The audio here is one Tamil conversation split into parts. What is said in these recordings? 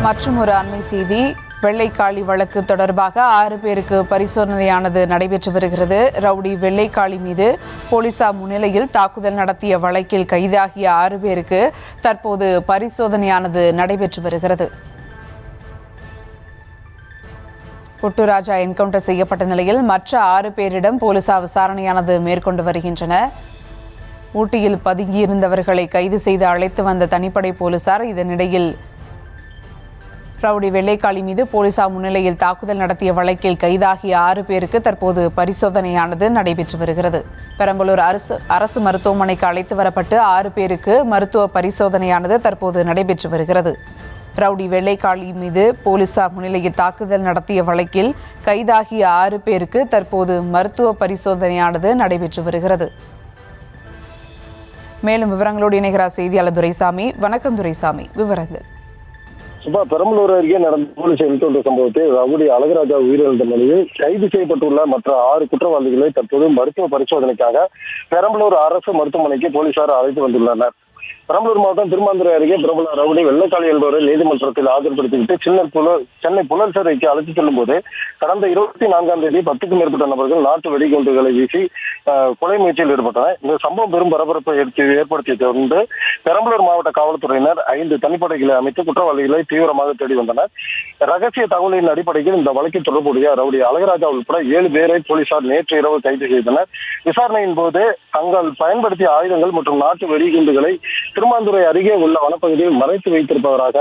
மற்றும் ஒரு அண்மை செய்தி, வெள்ளைக்காளி வழக்கு தொடர்பாக 6 பேருக்கு பரிசோதனையானது நடைபெற்று வருகிறது. ரவுடி வெள்ளைக்காளி மீது போலீசார் முன்னிலையில் தாக்குதல் நடத்திய வழக்கில் கைதாகிய 6 பேருக்கு தற்போது பரிசோதனையானது நடைபெற்று வருகிறது. புட்டுராஜா என்கவுண்டர் செய்யப்பட்ட நிலையில் மற்ற 6 பேரிடம் போலீசார் விசாரணையானது மேற்கொண்டு வருகின்றனர். ஊட்டியில் பதுங்கியிருந்தவர்களை கைது செய்து அழைத்து வந்த தனிப்படை போலீசார் இதனிடையில் ரவுடி வெள்ளைக்காளி மீது போலீசார் முன்னிலையில் தாக்குதல் நடத்திய வழக்கில் கைதாகிய 6 பேருக்கு தற்போது பரிசோதனையானது நடைபெற்று வருகிறது. பெரம்பலூர் அரசு மருத்துவமனைக்கு அழைத்து வரப்பட்டு 6 பேருக்கு மருத்துவ பரிசோதனையானது தற்போது நடைபெற்று வருகிறது. ரவுடி வெள்ளைக்காளி மீது போலீசார் முன்னிலையில் தாக்குதல் நடத்திய வழக்கில் கைதாகிய 6 பேருக்கு தற்போது மருத்துவ பரிசோதனையானது நடைபெற்று வருகிறது. மேலும் விவரங்களோடு இணைகிறார் செய்தியாளர் துரைசாமி. வணக்கம் துரைசாமி, விவரங்கள். பெரம்பலூர் அருகே நடந்த போலீஸ் என்கவுண்டர் சம்பவத்தில் ரவுடி அழகராஜா உயிரிழந்த நிலையில் கைது செய்யப்பட்டுள்ள மற்ற 6 குற்றவாளிகளை தற்போது மருத்துவ பரிசோதனைக்காக பெரம்பலூர் அரசு மருத்துவமனைக்கு போலீசார் அழைத்து வந்துள்ளனர். பெரம்பலூர் மாவட்டம் திருமாந்துறை அருகே பிரபல ரவுடி வெள்ளைக்காளி என்பவரை நீதிமன்றத்தில் ஆஜர்படுத்திவிட்டு சென்னை புழல் சிறைக்கு அழைத்து செல்லும் போது கடந்த 24ஆம் தேதி 10க்கும் மேற்பட்ட நபர்கள் நாட்டு வெடிகுண்டுகளை வீசி கொலை முயற்சியில் ஈடுபட்டனர். இந்த சம்பவம் பெரும் பரபரப்பை ஏற்படுத்திய தொடர்ந்து பெரம்பலூர் மாவட்ட காவல்துறையினர் 5 தனிப்படைகளை அமைத்து குற்றவாளிகளை தீவிரமாக தேடி வந்தனர். ரகசிய தகவலின் அடிப்படையில் இந்த வழக்கில் தொடர்புடைய ரவுடி அழகராஜா உட்பட 7 பேரை போலீசார் நேற்று இரவு கைது செய்தனர். விசாரணையின் போது தாங்கள் பயன்படுத்திய ஆயுதங்கள் மற்றும் நாட்டு வெடிகுண்டுகளை திருமாந்துறை அருகே உள்ள வனப்பகுதியில் மறைத்து வைத்திருப்பவராக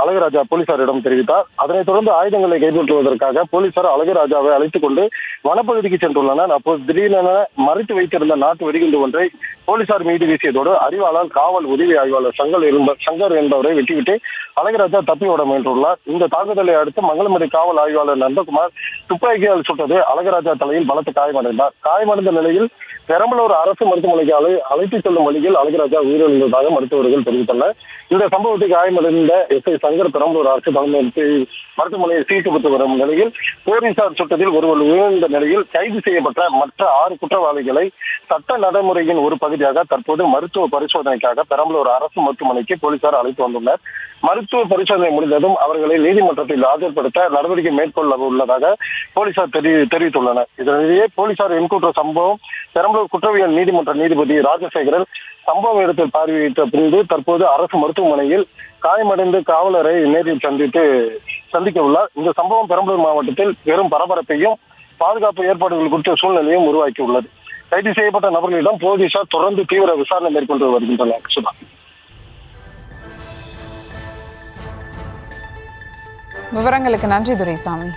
அழகராஜா போலீசாரிடம் தெரிவித்தார். அதனைத் தொடர்ந்து ஆயுதங்களை கைப்பற்றுவதற்காக போலீசார் அழகராஜாவை அழைத்துக் கொண்டு வனப்பகுதிக்கு சென்றுள்ளனர். அப்போது திடீரென மறைத்து வைத்திருந்த நாட்டு வெடிகுண்டு ஒன்றை போலீசார் மீது வீசியதோடு அறிவாளால் காவல் உதவி ஆய்வாளர் சங்கர் என்பவரை வெட்டிவிட்டு அழகராஜா தப்பி ஓட முயன்றுள்ளார். இந்த தாக்குதலை அடுத்து மங்களமடை காவல் ஆய்வாளர் நந்தகுமார் துப்பாக்கியால் சுட்டது அழகராஜா தலையில் பலத்த காயமடைந்தார். காயமடைந்த நிலையில் பெரம்பலூர் அரசு மருத்துவமனைக்கு அழைத்து செல்லும் வழியில் அழகராஜா உயிரிழந்ததாக மருத்துவர்கள் தெரிவித்தனர். இந்த சம்பவத்தை காயமடைந்த எஸ்ஐ சங்கர் பெரம்பலூர் அரசு மருத்துவமனையை சிகிச்சை பெற்று வரும் நிலையில் போலீசார் சுட்டத்தில் ஒருவர் உயிரிழந்த நிலையில் கைது செய்யப்பட்ட மற்ற 6 குற்றவாளிகளை சட்ட நடைமுறையின் ஒரு பகுதியாக தற்போது மருத்துவ பரிசோதனைக்காக பெரம்பலூர் அரசு மருத்துவமனைக்கு போலீசார் அழைத்து வந்துள்ளனர். மருத்துவ பரிசோதனை முடிந்ததும் அவர்களை நீதிமன்றத்தில் ஆஜர்படுத்த நடவடிக்கை மேற்கொள்ள உள்ளதாக போலீசார் தெரிவித்துள்ளனர். இதனிடையே போலீசார் என்கவுண்டர் சம்பவம் பெரம்பலூர் குற்றவியல் நீதிமன்ற நீதிபதி ராஜசேகரன் சம்பவ இடத்தில் பார்வையிட்ட பின்பு தற்போது அரசு மருத்துவமனையில் காயமடைந்து காவலரை நேரில் சந்திக்க உள்ளார். இந்த சம்பவம் பெரம்பலூர் மாவட்டத்தில் பெரும் பரபரப்பையும் பாதுகாப்பு ஏற்பாடுகள் குறித்த சூழ்நிலையும் உருவாக்கி உள்ளது. கைது செய்யப்பட்ட நபர்களிடம் போலீசார் தொடர்ந்து தீவிர விசாரணை மேற்கொண்டு வருகின்றனர். விவரங்களுக்கு நன்றி துரைசாமி.